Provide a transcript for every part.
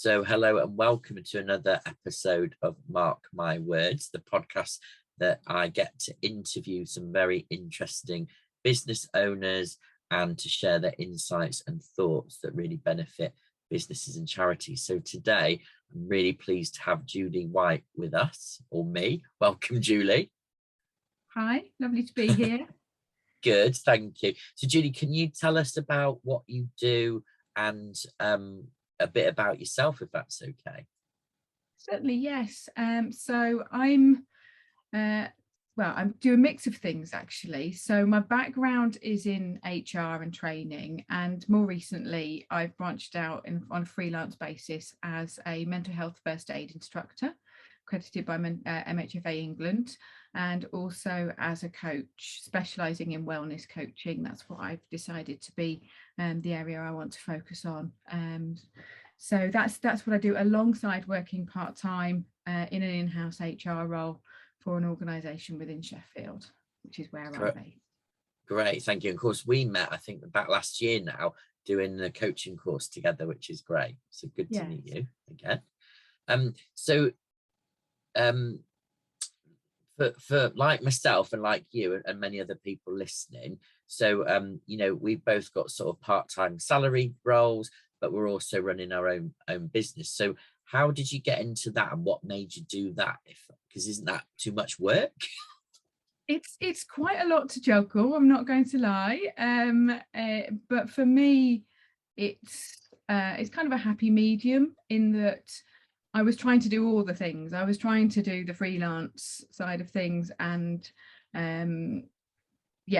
So hello and welcome to another episode of Mark My Words, the podcast that I get to interview some very interesting business owners and to share their insights and thoughts that really benefit businesses and charities. So today, I'm really pleased to have Julie White with us, or me. Welcome, Julie. Hi, lovely to be here. Good, thank you. So Julie, can you tell us about what you do and a bit about yourself, if that's okay? Certainly, yes. So I'm I do a mix of things actually. So my background is in HR and training, and more recently I've branched out on a freelance basis as a mental health first aid instructor, accredited by MHFA England, and also as a coach specialising in wellness coaching. That's what I've decided to be the area I want to focus on. So that's what I do alongside working part-time in an in-house HR role for an organisation within Sheffield, which is where I'm based. Great, thank you. Of course, we met, I think, back last year now, doing the coaching course together, which is great. So good to meet you again. For like myself and like you and many other people listening, so we've both got sort of part-time salary roles, but we're also running our own business. So how did you get into that, and what made you do that? Because isn't that too much work? It's quite a lot to juggle, I'm not going to lie. But for me, it's kind of a happy medium in that I was trying to do all the things. I was trying to do the freelance side of things and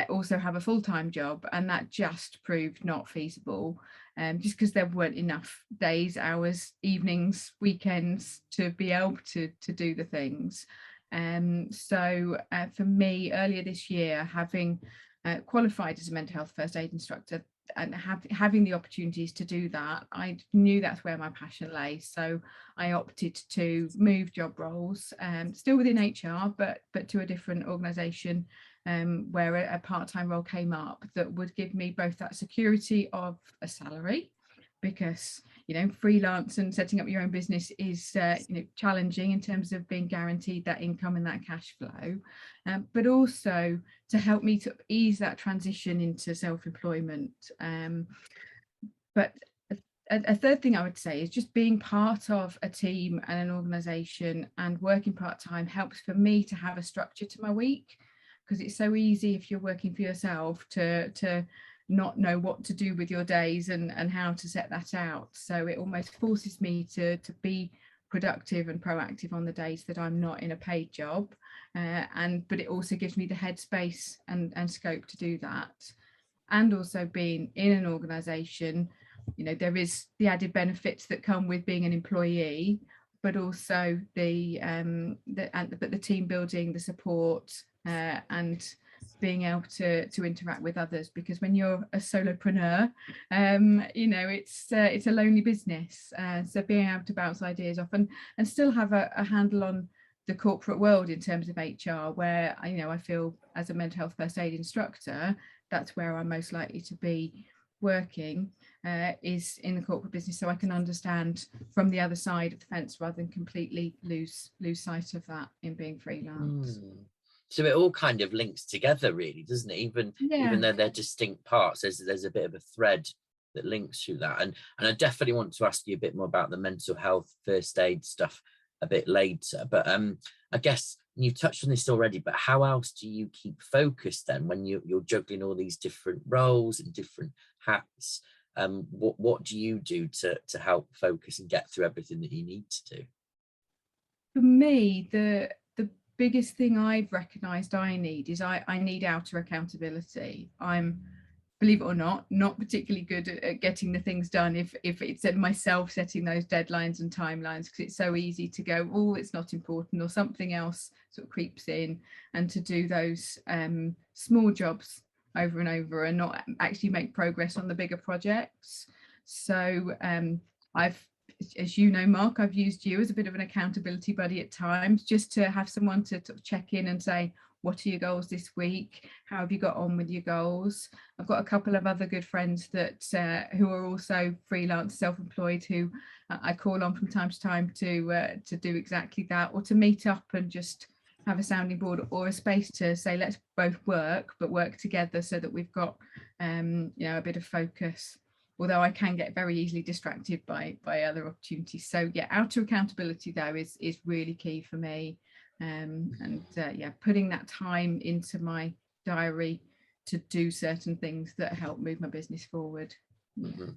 also have a full-time job, and that just proved not feasible, just because there weren't enough days, hours, evenings, weekends to be able to do the things. So for me, earlier this year, having qualified as a mental health first aid instructor and having the opportunities to do that, I knew that's where my passion lay. So I opted to move job roles, still within HR, but to a different organisation, where a part-time role came up that would give me both that security of a salary, because freelance and setting up your own business is challenging in terms of being guaranteed that income and that cash flow, but also to help me to ease that transition into self-employment. But a third thing I would say is just being part of a team and an organisation and working part-time helps for me to have a structure to my week, because it's so easy if you're working for yourself to not know what to do with your days and how to set that out. So it almost forces me to be productive and proactive on the days that I'm not in a paid job, but it also gives me the headspace and scope to do that. And also being in an organisation, there is the added benefits that come with being an employee, but also the team building, the support, and being able to interact with others, because when you're a solopreneur, it's a lonely business. So being able to bounce ideas off and still have a handle on the corporate world in terms of HR, where I feel as a mental health first aid instructor, that's where I'm most likely to be working, is in the corporate business, so I can understand from the other side of the fence rather than completely lose sight of that in being freelance. So it all kind of links together, really, doesn't it? Even though they're distinct parts, there's a bit of a thread that links through that. And I definitely want to ask you a bit more about the mental health first aid stuff a bit later. But I guess you've touched on this already, but how else do you keep focused then when you're juggling all these different roles and different hats? What do you do to help focus and get through everything that you need to do? For me, the biggest thing I've recognised I need is I need outer accountability. I'm, believe it or not particularly good at getting the things done if it's myself setting those deadlines and timelines, because it's so easy to go, oh, it's not important, or something else sort of creeps in, and to do those small jobs over and over and not actually make progress on the bigger projects. So as you know, Mark, I've used you as a bit of an accountability buddy at times, just to have someone to check in and say, what are your goals this week? How have you got on with your goals? I've got a couple of other good friends that who are also freelance, self-employed, who I call on from time to time to do exactly that, or to meet up and just have a sounding board or a space to say, let's both work, but work together, so that we've got you know, a bit of focus. Although I can get very easily distracted by other opportunities. So yeah, outer accountability though is really key for me. Yeah, putting that time into my diary to do certain things that help move my business forward. Mm-hmm.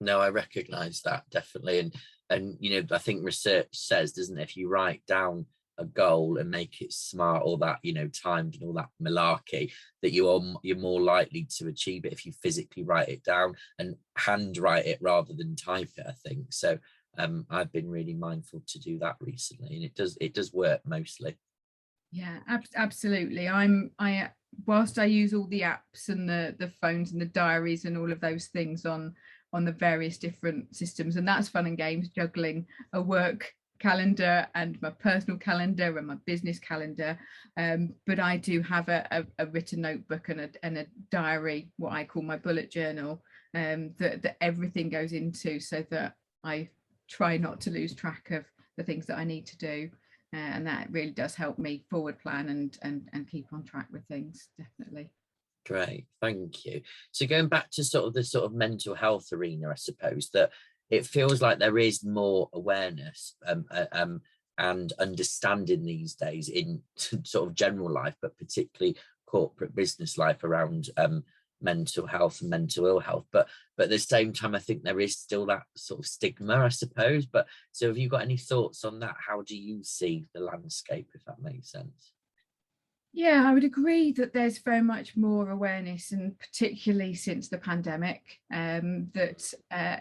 No, I recognize that definitely. And you know, I think research says, doesn't it, if you write down a goal and make it smart, or that, you know, timed and all that malarkey, that you're more likely to achieve it if you physically write it down and handwrite it rather than type it, I think. So I've been really mindful to do that recently, and it does work mostly. Yeah, absolutely. Whilst I use all the apps and the phones and the diaries and all of those things on the various different systems, and that's fun and games, juggling a work calendar and my personal calendar and my business calendar, but I do have a written notebook and a diary, what I call my bullet journal, that everything goes into, so that I try not to lose track of the things that I need to do. And that really does help me forward plan and keep on track with things, definitely. Great, thank you. So going back to sort of the sort of mental health arena, I suppose that it feels like there is more awareness and understanding these days in sort of general life, but particularly corporate business life, around mental health and mental ill health. But at the same time, I think there is still that sort of stigma, I suppose. But so have you got any thoughts on that? How do you see the landscape, if that makes sense? Yeah, I would agree that there's very much more awareness, and particularly since the pandemic, that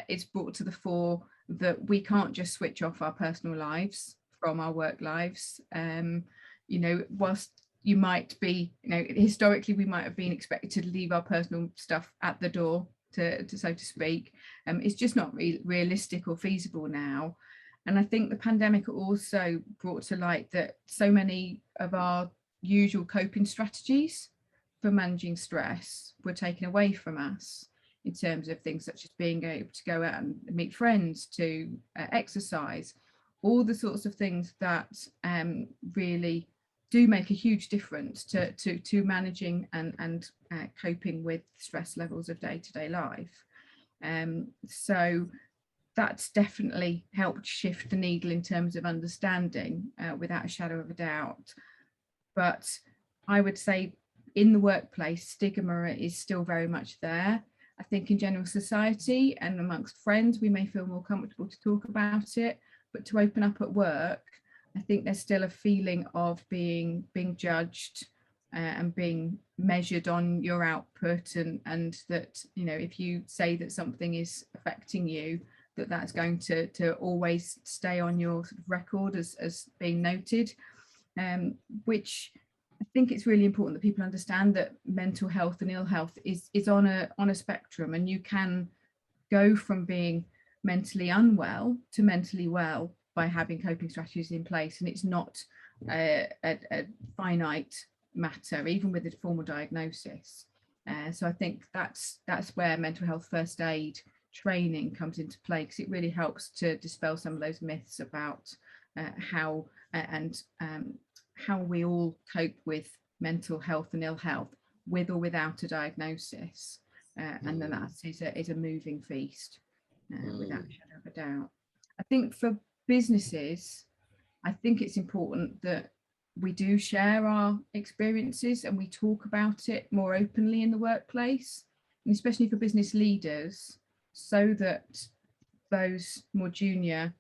it's brought to the fore that we can't just switch off our personal lives from our work lives. You know, whilst you might be, you know, historically we might have been expected to leave our personal stuff at the door, to so to speak. It's just not realistic or feasible now. And I think the pandemic also brought to light that so many of our usual coping strategies for managing stress were taken away from us, in terms of things such as being able to go out and meet friends, to exercise, all the sorts of things that really do make a huge difference to managing and coping with stress levels of day-to-day life. So that's definitely helped shift the needle in terms of understanding, without a shadow of a doubt. But I would say in the workplace, stigma is still very much there. I think in general society and amongst friends, we may feel more comfortable to talk about it, but to open up at work, I think there's still a feeling of being judged, and being measured on your output, and that, you know, if you say that something is affecting you, that's going to always stay on your sort of record as being noted. Which I think it's really important that people understand that mental health and ill health is on a spectrum, and you can go from being mentally unwell to mentally well by having coping strategies in place, and it's not a finite matter, even with a formal diagnosis. So I think that's where mental health first aid training comes into play, because it really helps to dispel some of those myths about how we all cope with mental health and ill health, with or without a diagnosis, and then that is a moving feast, without a shadow of a doubt. I think for businesses, I think it's important that we do share our experiences and we talk about it more openly in the workplace, and especially for business leaders, so that those more junior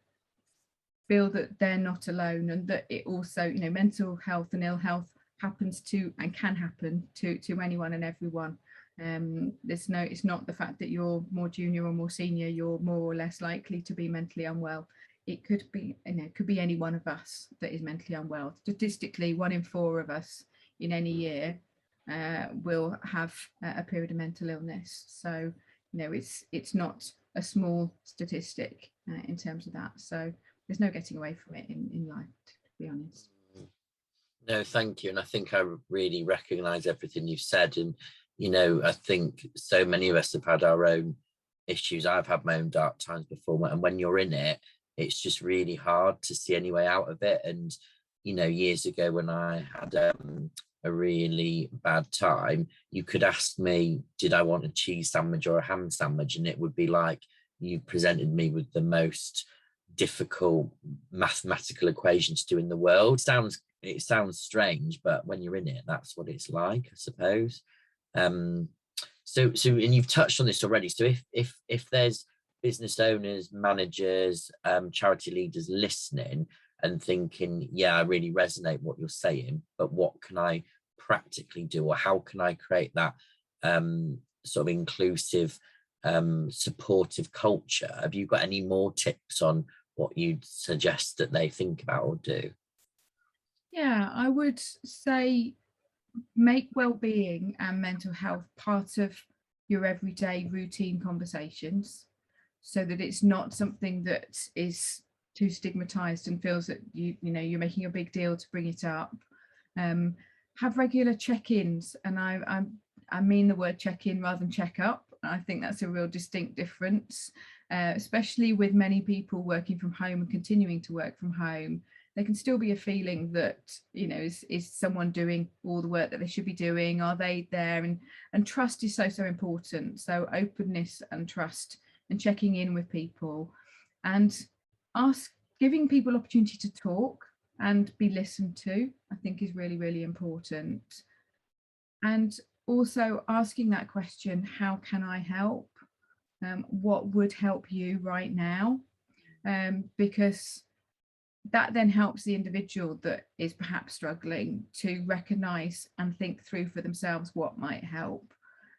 feel that they're not alone, and that it also, you know, mental health and ill health happens to and can happen to anyone and everyone. It's not the fact that you're more junior or more senior, you're more or less likely to be mentally unwell. It could be, you know, it could be any one of us that is mentally unwell. Statistically, 1 in 4 of us in any year will have a period of mental illness. So, you know, it's not a small statistic in terms of that. So there's no getting away from it in life, to be honest. No, thank you. And I think I really recognize everything you've said. And, I think so many of us have had our own issues. I've had my own dark times before. And when you're in it, it's just really hard to see any way out of it. And, years ago when I had a really bad time, you could ask me, did I want a cheese sandwich or a ham sandwich? And it would be like you presented me with the most difficult mathematical equation to do in the world. It sounds strange, but when you're in it, that's what it's like, I suppose. So and you've touched on this already. So if there's business owners, managers, charity leaders listening and thinking, yeah, I really resonate what you're saying, but what can I practically do, or how can I create that sort of inclusive, supportive culture? Have you got any more tips on what you'd suggest that they think about or do? Yeah, I would say make well-being and mental health part of your everyday routine conversations, so that it's not something that is too stigmatized and feels that you're making a big deal to bring it up. Have regular check-ins, and I mean the word check-in rather than check-up. I think that's a real distinct difference, especially with many people working from home and continuing to work from home. There can still be a feeling that, is someone doing all the work that they should be doing? Are they there? And trust is so important. So openness and trust and checking in with people, and giving people opportunity to talk and be listened to, I think is really, really important. And also asking that question, how can I help? What would help you right now? Because that then helps the individual that is perhaps struggling to recognize and think through for themselves what might help,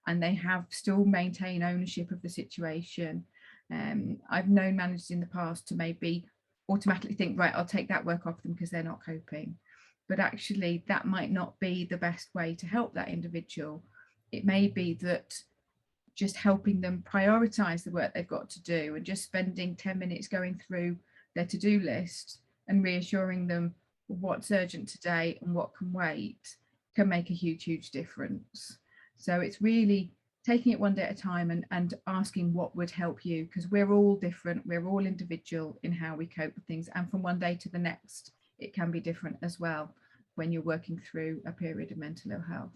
and they have still maintain ownership of the situation. I've known managers in the past to maybe automatically think, right, I'll take that work off them because they're not coping, but actually that might not be the best way to help that individual. It may be that just helping them prioritize the work they've got to do, and just spending 10 minutes going through their to-do list and reassuring them what's urgent today and what can wait, can make a huge difference. So it's really taking it one day at a time, and asking what would help you, because we're all different, we're all individual in how we cope with things, and from one day to the next it can be different as well when you're working through a period of mental ill health.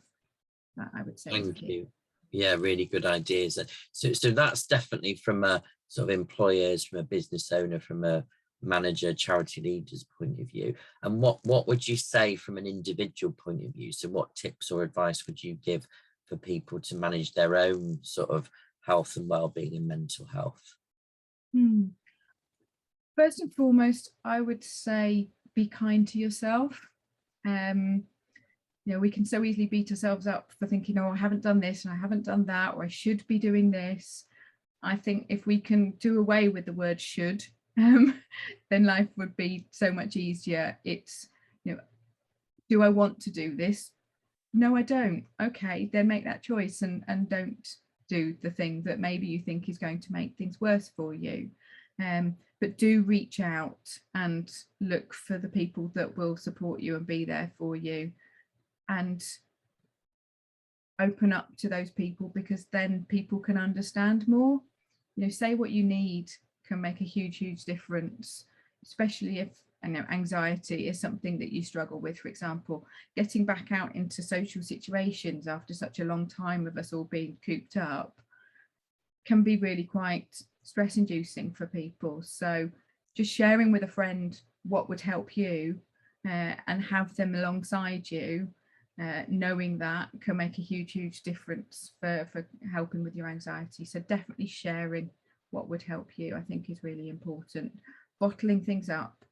That I would say is Thank key. you. Yeah, really good ideas. So that's definitely from a sort of employers, from a business owner, from a manager, charity leaders point of view. And what would you say from an individual point of view? So what tips or advice would you give for people to manage their own sort of health and well-being and mental health? First and foremost, I would say be kind to yourself. We can so easily beat ourselves up for thinking, oh, I haven't done this and I haven't done that, or I should be doing this. I think if we can do away with the word should, then life would be so much easier. It's, do I want to do this? No, I don't. Okay, then make that choice, and don't do the thing that maybe you think is going to make things worse for you. But do reach out and look for the people that will support you and be there for you, and open up to those people, because then people can understand more. Say what you need can make a huge difference, especially if anxiety is something that you struggle with. For example, getting back out into social situations after such a long time of us all being cooped up can be really quite stress inducing for people. So just sharing with a friend what would help you, and have them alongside you, knowing that can make a huge difference for helping with your anxiety. So definitely sharing what would help you, I think, is really important. Bottling things up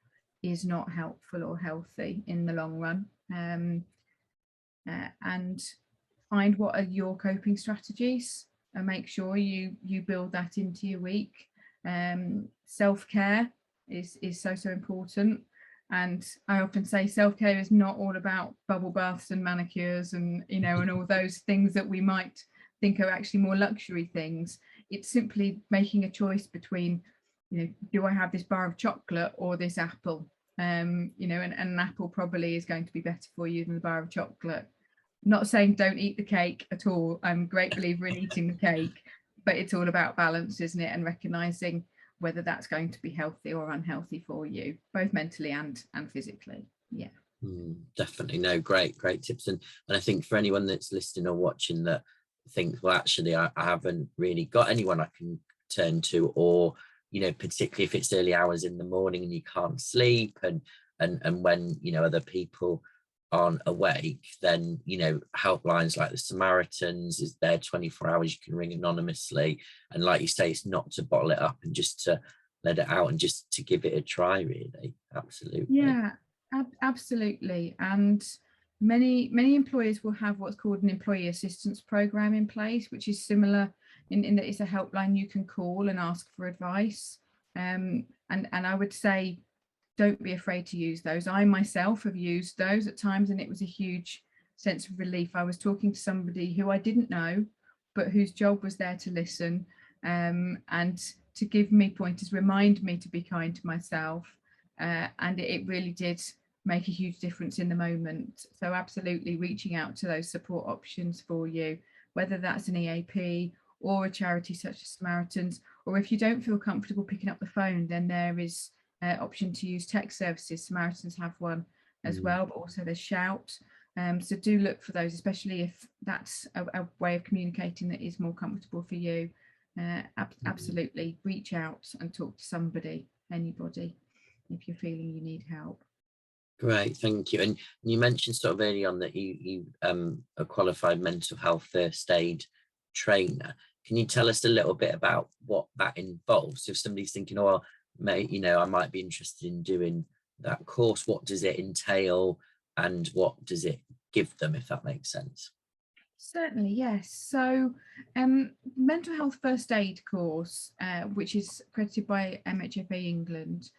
is not helpful or healthy in the long run. And find what are your coping strategies, and make sure you build that into your week. Self-care is so important. And I often say self-care is not all about bubble baths and manicures and and all those things that we might think are actually more luxury things. It's simply making a choice between, do I have this bar of chocolate or this apple? You know, and an apple probably is going to be better for you than the bar of chocolate. Not saying don't eat the cake at all. I'm a great believer in eating the cake, but it's all about balance, isn't it? And recognizing whether that's going to be healthy or unhealthy for you, both mentally and physically. Yeah. Definitely. No, great tips. And I think for anyone that's listening or watching that thinks, well, actually, I haven't really got anyone I can turn to, or, you know, particularly if it's early hours in the morning and you can't sleep, and when, you know, other people aren't awake, then, you know, helplines like the Samaritans is there 24 hours. You can ring anonymously, and like you say, it's not to bottle it up and just to let it out and just to give it a try, really. Absolutely. Yeah, absolutely. And many employers will have what's called an employee assistance program in place, which is similar in that it's a helpline you can call and ask for advice. And I would say don't be afraid to use those. I myself have used those at times, and it was a huge sense of relief. I was talking to somebody who I didn't know, but whose job was there to listen, and to give me pointers, remind me to be kind to myself. And it really did make a huge difference in the moment. So absolutely reaching out to those support options for you, whether that's an EAP or a charity such as Samaritans, or if you don't feel comfortable picking up the phone, then there is option to use text services. Samaritans have one as well, but also there's Shout. So do look for those, especially if that's a way of communicating that is more comfortable for you. Absolutely reach out and talk to somebody, anybody, if you're feeling you need help. Great, thank you. And you mentioned sort of early on that you a qualified mental health first aid trainer. Can you tell us a little bit about what that involves? If somebody's thinking, oh, you know, I might be interested in doing that course, what does it entail and what does it give them, if that makes sense? Certainly, yes. So mental health first aid course, which is accredited by MHFA England,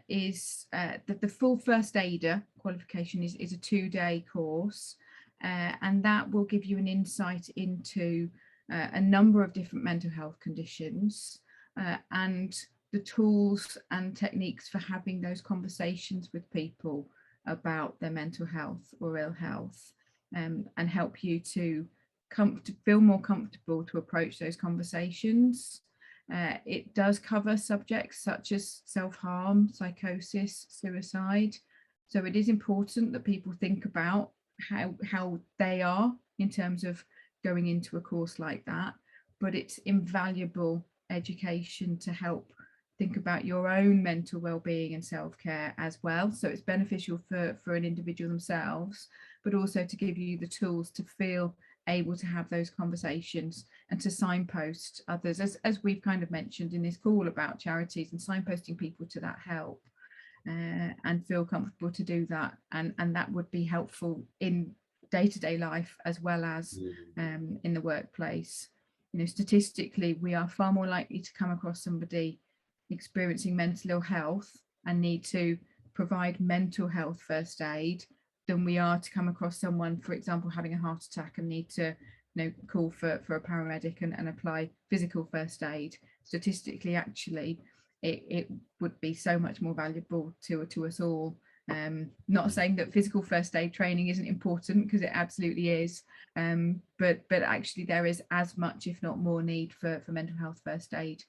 is the full first aider qualification is a 2-day course, and that will give you an insight into a number of different mental health conditions, and the tools and techniques for having those conversations with people about their mental health or ill health, and help you to feel more comfortable to approach those conversations. It does cover subjects such as self-harm, psychosis, suicide. So it is important that people think about how they are in terms of going into a course like that. But it's invaluable education to help think about your own mental well-being and self-care as well. So it's beneficial for an individual themselves, but also to give you the tools to feel able to have those conversations and to signpost others, as we've kind of mentioned in this call about charities, and signposting people to that help, and feel comfortable to do that. And that would be helpful in day-to-day life as well as in the workplace. You know, statistically, we are far more likely to come across somebody experiencing mental ill health and need to provide mental health first aid than we are to come across someone, for example, having a heart attack and need to, you know, call for a paramedic and apply physical first aid. Statistically, actually, it would be so much more valuable to us all. Not saying that physical first aid training isn't important, because it absolutely is, but actually there is as much, if not more, need for mental health first aid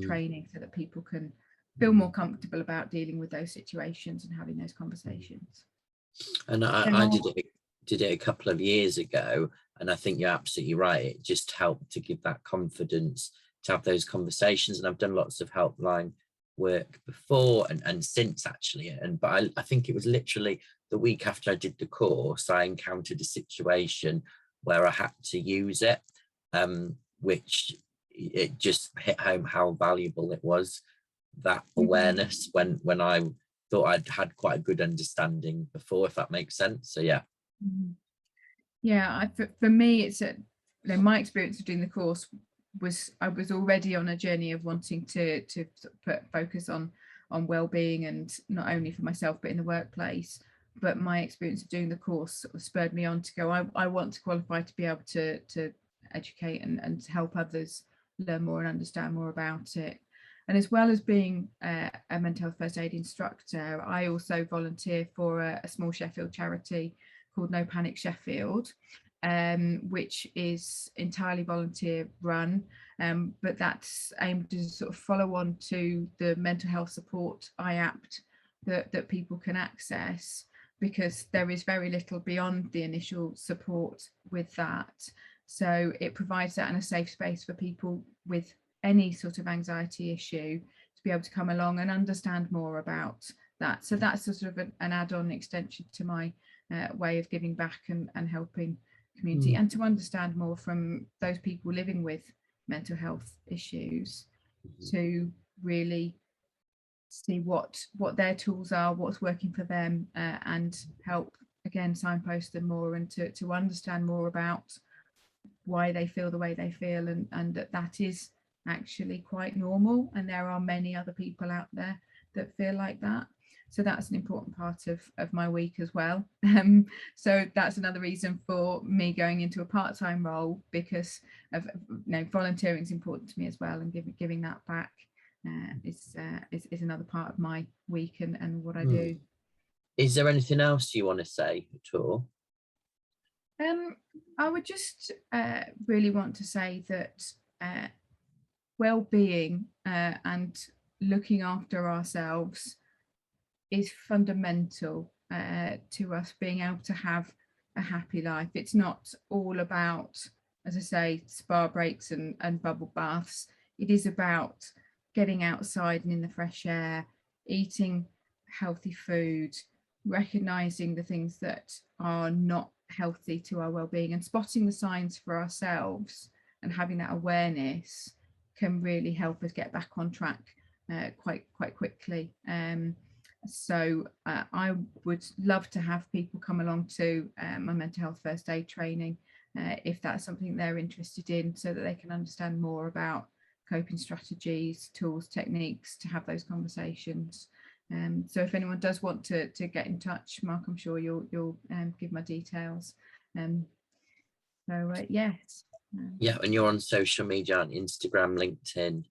training, so that people can feel more comfortable about dealing with those situations and having those conversations. And I did it a couple of years ago, and I think you're absolutely right. It just helped to give that confidence to have those conversations. And I've done lots of helpline work before and since, actually. But I think it was literally the week after I did the course, I encountered a situation where I had to use it, which it just hit home how valuable it was, that awareness, when I thought I'd had quite a good understanding before, if that makes sense. So yeah. Yeah, for me, it's my experience of doing the course was I was already on a journey of wanting to put focus on well-being, and not only for myself but in the workplace. But my experience of doing the course sort of spurred me on to go, I want to qualify to be able to educate and to help others learn more and understand more about it. And as well as being a mental health first aid instructor, I also volunteer for a small Sheffield charity called No Panic Sheffield, which is entirely volunteer run, but that's aimed to sort of follow on to the mental health support IAPT that people can access, because there is very little beyond the initial support with that. So it provides that and a safe space for people with any sort of anxiety issue to be able to come along and understand more about that. So that's sort of an add-on extension to my way of giving back and helping community, and to understand more from those people living with mental health issues, to really see what their tools are, what's working for them, and help again signpost them more, and to understand more about why they feel the way they feel, and that is actually quite normal, and there are many other people out there that feel like that. So that's an important part of my week as well. So that's another reason for me going into a part-time role, because of, you know, volunteering is important to me as well, and giving that back is another part of my week and what I do. Is there anything else you want to say at all? I would just really want to say that well-being and looking after ourselves is fundamental to us being able to have a happy life. It's not all about, as I say, spa breaks and bubble baths. It is about getting outside and in the fresh air, eating healthy food, recognizing the things that are not healthy to our well-being, and spotting the signs for ourselves, and having that awareness can really help us get back on track quite quickly. So I would love to have people come along to my mental health first aid training if that's something they're interested in, so that they can understand more about coping strategies, tools, techniques to have those conversations. So if anyone does want to get in touch, Mark, I'm sure you'll give my details. So yes. Yeah, and you're on social media, on Instagram, LinkedIn.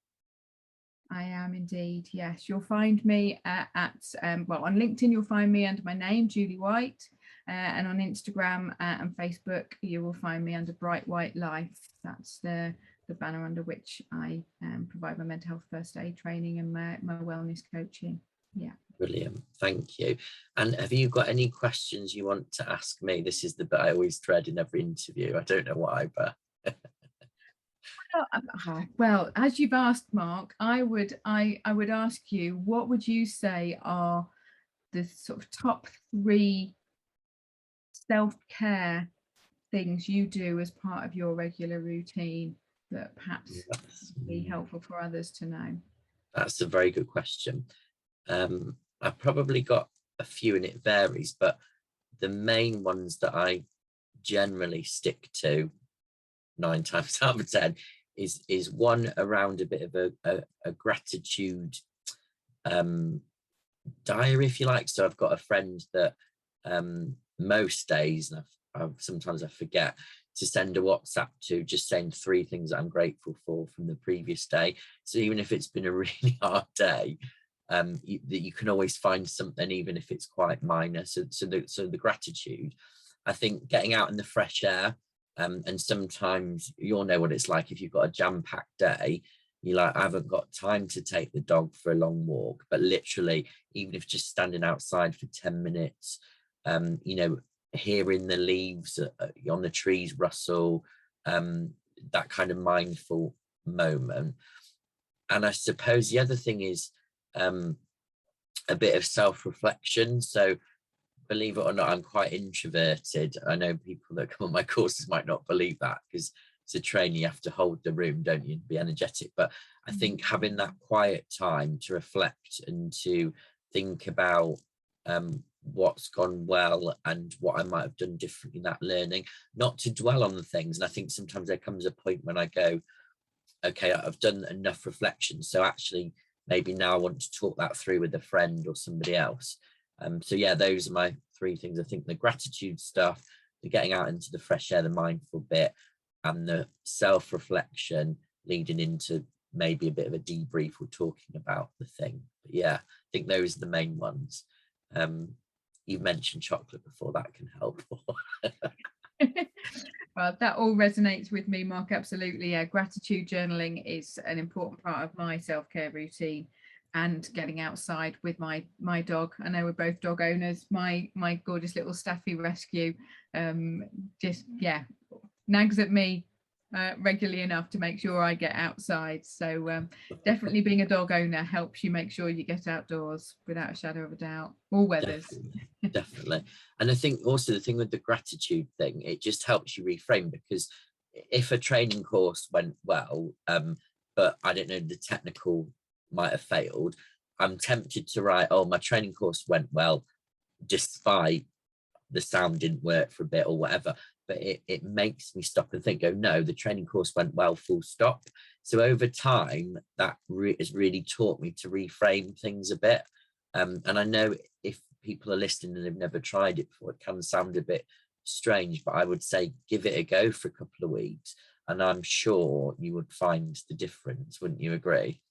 I am indeed, yes. You'll find me well, on LinkedIn you'll find me under my name, Julie White, and on Instagram and Facebook you will find me under Bright White Life. That's the banner under which I provide my mental health first aid training and my wellness coaching. Yeah. Brilliant, thank you. And have you got any questions you want to ask me? This is the bit I always dread in every interview. I don't know why, but well, as you've asked, Mark, I would ask you, what would you say are the sort of top 3 self-care things you do as part of your regular routine that perhaps would be helpful for others to know? That's a very good question. I've probably got a few, and it varies, but the main ones that I generally stick to 9 times out of 10 is one around a bit of a gratitude diary, if you like. So I've got a friend that most days, and sometimes I forget, to send a WhatsApp to, just saying 3 things that I'm grateful for from the previous day. So even if it's been a really hard day, you can always find something, even if it's quite minor. So the gratitude, I think, getting out in the fresh air, and sometimes you'll know what it's like if you've got a jam-packed day. You're like, I haven't got time to take the dog for a long walk, but literally, even if just standing outside for 10 minutes, you know, hearing the leaves on the trees rustle, that kind of mindful moment. And I suppose the other thing is a bit of self-reflection. So believe it or not, I'm quite introverted. I know people that come on my courses might not believe that, because as a trainer you have to hold the room, don't you, be energetic. But I think having that quiet time to reflect and to think about what's gone well and what I might have done differently in that learning, not to dwell on the things. And I think sometimes there comes a point when I go, okay, I've done enough reflection, so actually maybe now I want to talk that through with a friend or somebody else. So yeah, those are my 3 things. I think the gratitude stuff, the getting out into the fresh air, the mindful bit, and the self-reflection leading into maybe a bit of a debrief or talking about the thing. But yeah, I think those are the main ones. You mentioned chocolate before, that can help. Well, that all resonates with me, Mark. Absolutely. Yeah, gratitude journaling is an important part of my self-care routine, and getting outside with my dog. I know we're both dog owners. My gorgeous little Staffy rescue just nags at me regularly enough to make sure I get outside. So definitely being a dog owner helps you make sure you get outdoors without a shadow of a doubt, all weathers. Definitely. And I think also the thing with the gratitude thing, it just helps you reframe, because if a training course went well, but I don't know, the technical might have failed, I'm tempted to write, oh, my training course went well despite the sound didn't work for a bit or whatever. But it makes me stop and think, oh no, the training course went well, full stop. So over time, that has really taught me to reframe things a bit. And I know if people are listening and they've never tried it before, it can sound a bit strange, but I would say give it a go for a couple of weeks, and I'm sure you would find the difference. Wouldn't you agree?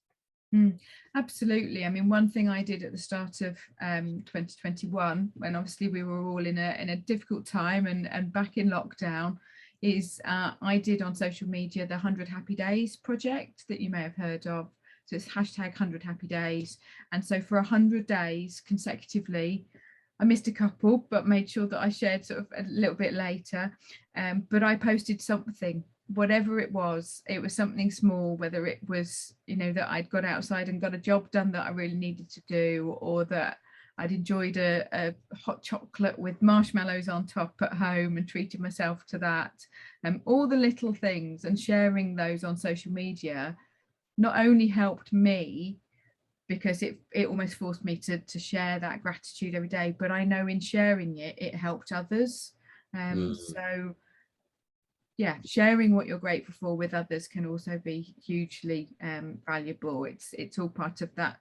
Absolutely. I mean, one thing I did at the start of 2021, when obviously we were all in a difficult time and back in lockdown, is I did on social media the 100 Happy Days project that you may have heard of. So it's hashtag 100 Happy Days. And so for 100 days consecutively, I missed a couple, but made sure that I shared sort of a little bit later. But I posted something, whatever it was something small, whether it was, that I'd got outside and got a job done that I really needed to do, or that I'd enjoyed a hot chocolate with marshmallows on top at home and treated myself to that. All the little things, and sharing those on social media not only helped me, because it almost forced me to share that gratitude every day, but I know in sharing it helped others. So yeah, sharing what you're grateful for with others can also be hugely valuable. It's all part of that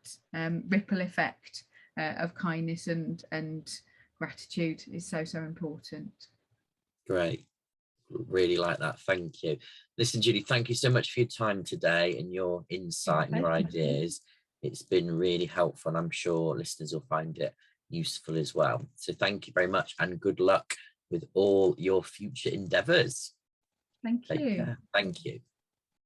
ripple effect of kindness, and gratitude is so important. Great. Really like that. Thank you. Listen, Judy, thank you so much for your time today and your insight and your ideas. It's been really helpful, and I'm sure listeners will find it useful as well. So thank you very much, and good luck with all your future endeavours. Thank you. Thank you.